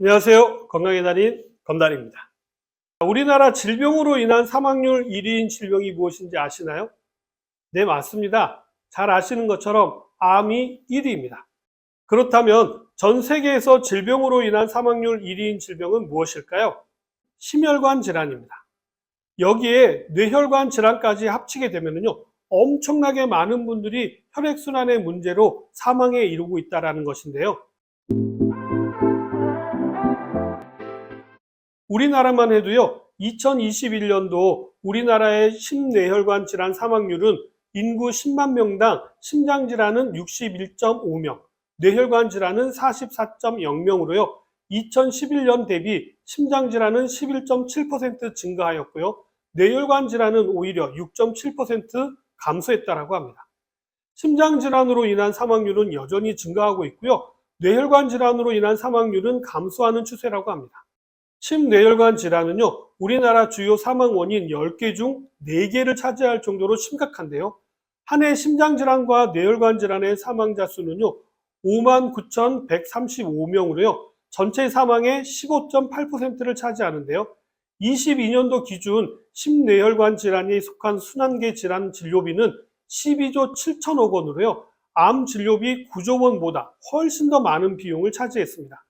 안녕하세요. 건강의 달인 건달입니다. 우리나라 질병으로 인한 사망률 1위인 질병이 무엇인지 아시나요? 네, 맞습니다. 잘 아시는 것처럼 암이 1위입니다. 그렇다면 전 세계에서 질병으로 인한 사망률 1위인 질병은 무엇일까요? 심혈관 질환입니다. 여기에 뇌혈관 질환까지 합치게 되면요, 엄청나게 많은 분들이 혈액순환의 문제로 사망에 이르고 있다는 것인데요. 우리나라만 해도요, 2021년도 우리나라의 심뇌혈관 질환 사망률은 인구 10만 명당 심장질환은 61.5명, 뇌혈관 질환은 44.0명으로요, 2011년 대비 심장질환은 11.7% 증가하였고요, 뇌혈관 질환은 오히려 6.7% 감소했다고 합니다. 심장질환으로 인한 사망률은 여전히 증가하고 있고요, 뇌혈관 질환으로 인한 사망률은 감소하는 추세라고 합니다. 심뇌혈관 질환은요, 우리나라 주요 사망 원인 10개 중 4개를 차지할 정도로 심각한데요. 한 해 심장질환과 뇌혈관 질환의 사망자 수는요, 59,135명으로요, 전체 사망의 15.8%를 차지하는데요. 22년도 기준 심뇌혈관 질환이 속한 순환계 질환 진료비는 12조 7천억 원으로요, 암 진료비 9조 원보다 훨씬 더 많은 비용을 차지했습니다.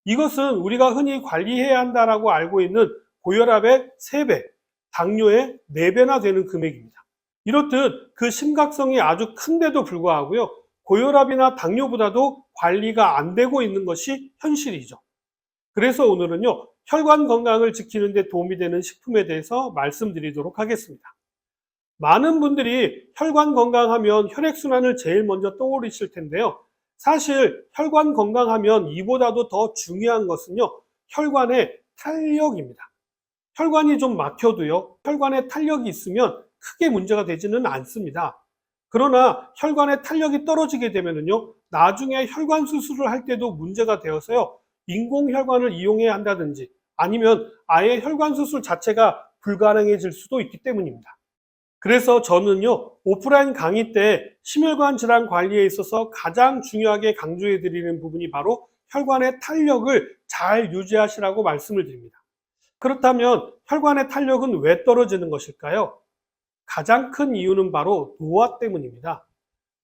이것은 우리가 흔히 관리해야 한다라고 알고 있는 고혈압의 3배, 당뇨의 4배나 되는 금액입니다. 이렇듯 그 심각성이 아주 큰데도 불구하고요, 고혈압이나 당뇨보다도 관리가 안 되고 있는 것이 현실이죠. 그래서 오늘은요, 혈관 건강을 지키는 데 도움이 되는 식품에 대해서 말씀드리도록 하겠습니다. 많은 분들이 혈관 건강하면 혈액순환을 제일 먼저 떠올리실 텐데요. 사실 혈관 건강하면 이보다도 더 중요한 것은요, 혈관의 탄력입니다. 혈관이 좀 막혀도요, 혈관에 탄력이 있으면 크게 문제가 되지는 않습니다. 그러나 혈관의 탄력이 떨어지게 되면요, 나중에 혈관 수술을 할 때도 문제가 되어서요, 인공혈관을 이용해야 한다든지 아니면 아예 혈관 수술 자체가 불가능해질 수도 있기 때문입니다. 그래서 저는요, 오프라인 강의 때 심혈관 질환 관리에 있어서 가장 중요하게 강조해 드리는 부분이 바로 혈관의 탄력을 잘 유지하시라고 말씀을 드립니다. 그렇다면 혈관의 탄력은 왜 떨어지는 것일까요? 가장 큰 이유는 바로 노화 때문입니다.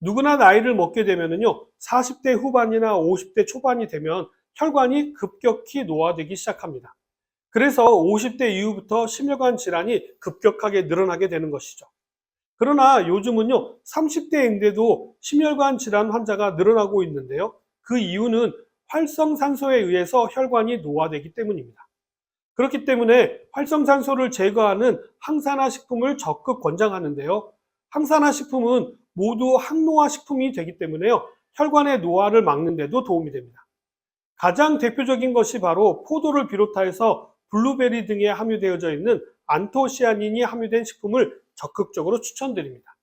누구나 나이를 먹게 되면요, 40대 후반이나 50대 초반이 되면 혈관이 급격히 노화되기 시작합니다. 그래서 50대 이후부터 심혈관 질환이 급격하게 늘어나게 되는 것이죠. 그러나 요즘은요, 30대인데도 심혈관 질환 환자가 늘어나고 있는데요. 그 이유는 활성산소에 의해서 혈관이 노화되기 때문입니다. 그렇기 때문에 활성산소를 제거하는 항산화 식품을 적극 권장하는데요. 항산화 식품은 모두 항노화 식품이 되기 때문에요, 혈관의 노화를 막는 데도 도움이 됩니다. 가장 대표적인 것이 바로 포도를 비롯해서 블루베리 등에 함유되어져 있는 안토시아닌이 함유된 식품을 적극적으로 추천드립니다.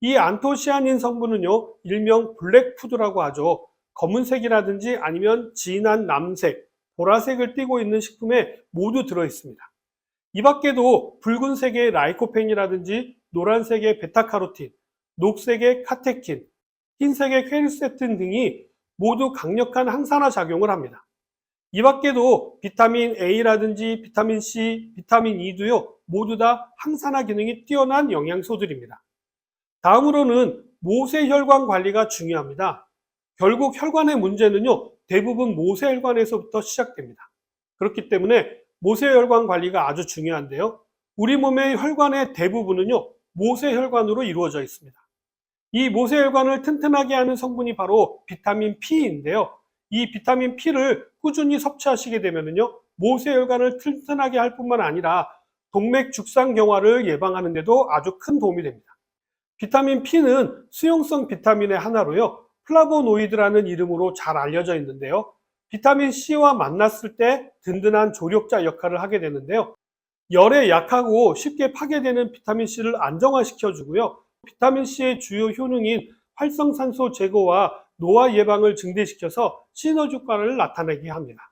이 안토시아닌 성분은요, 일명 블랙푸드라고 하죠. 검은색이라든지 아니면 진한 남색, 보라색을 띠고 있는 식품에 모두 들어있습니다. 이 밖에도 붉은색의 라이코펜이라든지 노란색의 베타카로틴, 녹색의 카테킨, 흰색의 퀘르세틴 등이 모두 강력한 항산화 작용을 합니다. 이 밖에도 비타민 A라든지 비타민 C, 비타민 E도요, 모두 다 항산화 기능이 뛰어난 영양소들입니다. 다음으로는 모세혈관 관리가 중요합니다. 결국 혈관의 문제는요, 대부분 모세혈관에서부터 시작됩니다. 그렇기 때문에 모세혈관 관리가 아주 중요한데요. 우리 몸의 혈관의 대부분은요, 모세혈관으로 이루어져 있습니다. 이 모세혈관을 튼튼하게 하는 성분이 바로 비타민 P인데요. 이 비타민 P를 꾸준히 섭취하시게 되면요, 모세혈관을 튼튼하게 할 뿐만 아니라 동맥 죽상경화를 예방하는 데도 아주 큰 도움이 됩니다. 비타민 P는 수용성 비타민의 하나로요, 플라보노이드라는 이름으로 잘 알려져 있는데요. 비타민 C와 만났을 때 든든한 조력자 역할을 하게 되는데요. 열에 약하고 쉽게 파괴되는 비타민 C를 안정화시켜 주고요. 비타민 C의 주요 효능인 활성산소 제거와 노화 예방을 증대시켜서 시너지 효과를 나타내게 합니다.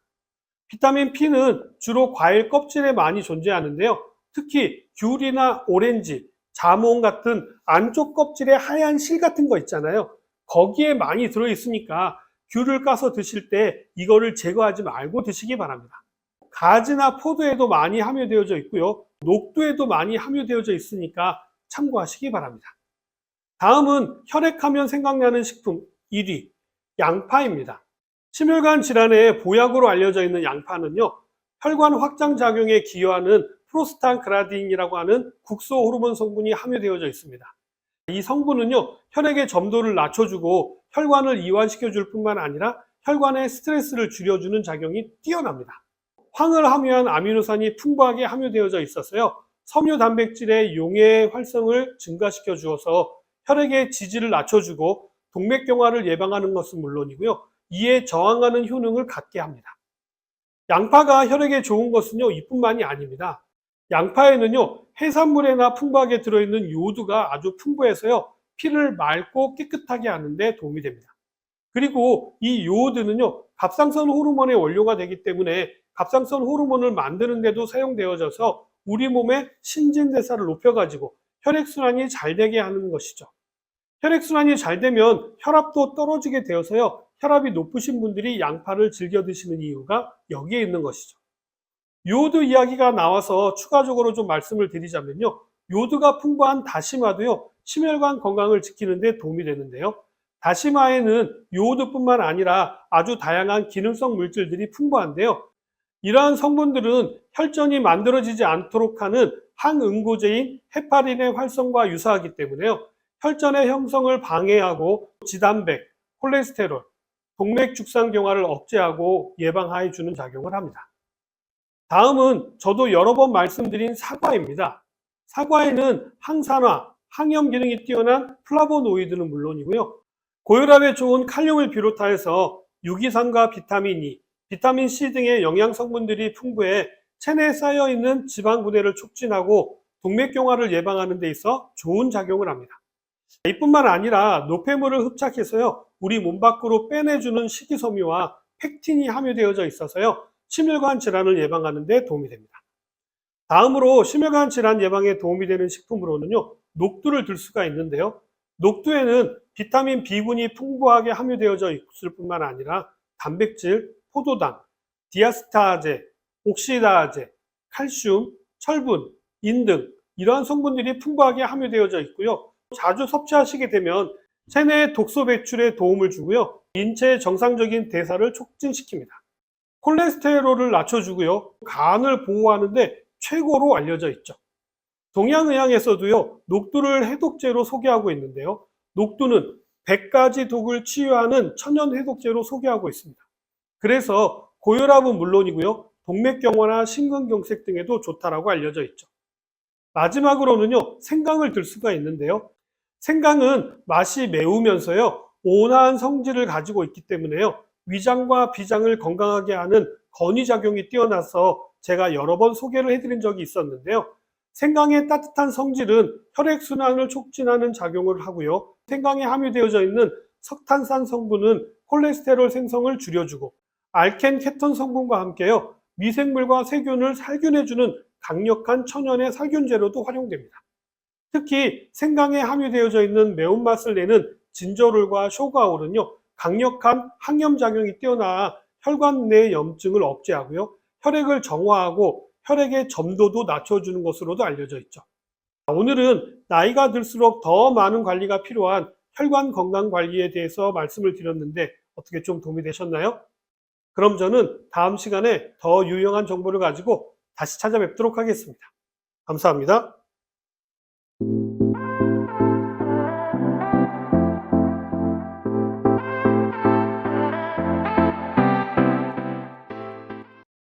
비타민 P는 주로 과일 껍질에 많이 존재하는데요. 특히 귤이나 오렌지, 자몽 같은 안쪽 껍질에 하얀 실 같은 거 있잖아요. 거기에 많이 들어있으니까 귤을 까서 드실 때 이거를 제거하지 말고 드시기 바랍니다. 가지나 포도에도 많이 함유되어져 있고요. 녹두에도 많이 함유되어져 있으니까 참고하시기 바랍니다. 다음은 혈액하면 생각나는 식품 1위, 양파입니다. 심혈관 질환의 보약으로 알려져 있는 양파는요, 혈관 확장 작용에 기여하는 프로스탄글란딘이라고 하는 국소 호르몬 성분이 함유되어져 있습니다. 이 성분은요, 혈액의 점도를 낮춰주고 혈관을 이완시켜 줄 뿐만 아니라 혈관의 스트레스를 줄여주는 작용이 뛰어납니다. 황을 함유한 아미노산이 풍부하게 함유되어져 있어서요, 섬유 단백질의 용해 활성을 증가시켜 주어서 혈액의 지지를 낮춰주고 동맥경화를 예방하는 것은 물론이고요, 이에 저항하는 효능을 갖게 합니다. 양파가 혈액에 좋은 것은요, 이뿐만이 아닙니다. 양파에는요, 해산물에나 풍부하게 들어있는 요오드가 아주 풍부해서요, 피를 맑고 깨끗하게 하는 데 도움이 됩니다. 그리고 이 요오드는요, 갑상선 호르몬의 원료가 되기 때문에 갑상선 호르몬을 만드는 데도 사용되어져서 우리 몸의 신진대사를 높여가지고 혈액순환이 잘 되게 하는 것이죠. 혈액순환이 잘 되면 혈압도 떨어지게 되어서요, 혈압이 높으신 분들이 양파를 즐겨 드시는 이유가 여기에 있는 것이죠. 요오드 이야기가 나와서 추가적으로 좀 말씀을 드리자면요, 요오드가 풍부한 다시마도요, 심혈관 건강을 지키는 데 도움이 되는데요, 다시마에는 요오드뿐만 아니라 아주 다양한 기능성 물질들이 풍부한데요, 이러한 성분들은 혈전이 만들어지지 않도록 하는 항응고제인 헤파린의 활성과 유사하기 때문에요, 혈전의 형성을 방해하고 지단백, 콜레스테롤, 동맥 죽상경화를 억제하고 예방해 주는 작용을 합니다. 다음은 저도 여러 번 말씀드린 사과입니다. 사과에는 항산화, 항염 기능이 뛰어난 플라보노이드는 물론이고요, 고혈압에 좋은 칼륨을 비롯하여서 유기산과 비타민 E, 비타민 C 등의 영양 성분들이 풍부해 체내에 쌓여있는 지방 분해를 촉진하고 동맥경화를 예방하는 데 있어 좋은 작용을 합니다. 이뿐만 아니라 노폐물을 흡착해서요, 우리 몸 밖으로 빼내주는 식이섬유와 팩틴이 함유되어져 있어서요, 심혈관 질환을 예방하는 데 도움이 됩니다. 다음으로 심혈관 질환 예방에 도움이 되는 식품으로는요, 녹두를 들 수가 있는데요, 녹두에는 비타민 B군이 풍부하게 함유되어져 있을 뿐만 아니라 단백질, 포도당, 디아스타제, 옥시다제, 칼슘, 철분, 인 등 이러한 성분들이 풍부하게 함유되어져 있고요, 자주 섭취하시게 되면 체내 독소 배출에 도움을 주고요, 인체의 정상적인 대사를 촉진시킵니다. 콜레스테롤을 낮춰주고요, 간을 보호하는데 최고로 알려져 있죠. 동양의학에서도요, 녹두를 해독제로 소개하고 있는데요, 녹두는 100가지 독을 치유하는 천연 해독제로 소개하고 있습니다. 그래서 고혈압은 물론이고요, 동맥경화나 심근경색 등에도 좋다라고 알려져 있죠. 마지막으로는요, 생강을 들 수가 있는데요, 생강은 맛이 매우면서요, 온화한 성질을 가지고 있기 때문에요, 위장과 비장을 건강하게 하는 건의작용이 뛰어나서 제가 여러 번 소개를 해드린 적이 있었는데요, 생강의 따뜻한 성질은 혈액순환을 촉진하는 작용을 하고요, 생강에 함유되어져 있는 석탄산 성분은 콜레스테롤 생성을 줄여주고 알켄 케톤 성분과 함께요, 미생물과 세균을 살균해주는 강력한 천연의 살균 재료도 활용됩니다. 특히 생강에 함유되어져 있는 매운맛을 내는 진저롤과 쇼가올은요, 강력한 항염작용이 뛰어나 혈관 내 염증을 억제하고요, 혈액을 정화하고 혈액의 점도도 낮춰주는 것으로도 알려져 있죠. 오늘은 나이가 들수록 더 많은 관리가 필요한 혈관 건강 관리에 대해서 말씀을 드렸는데 어떻게 좀 도움이 되셨나요? 그럼 저는 다음 시간에 더 유용한 정보를 가지고 다시 찾아뵙도록 하겠습니다. 감사합니다.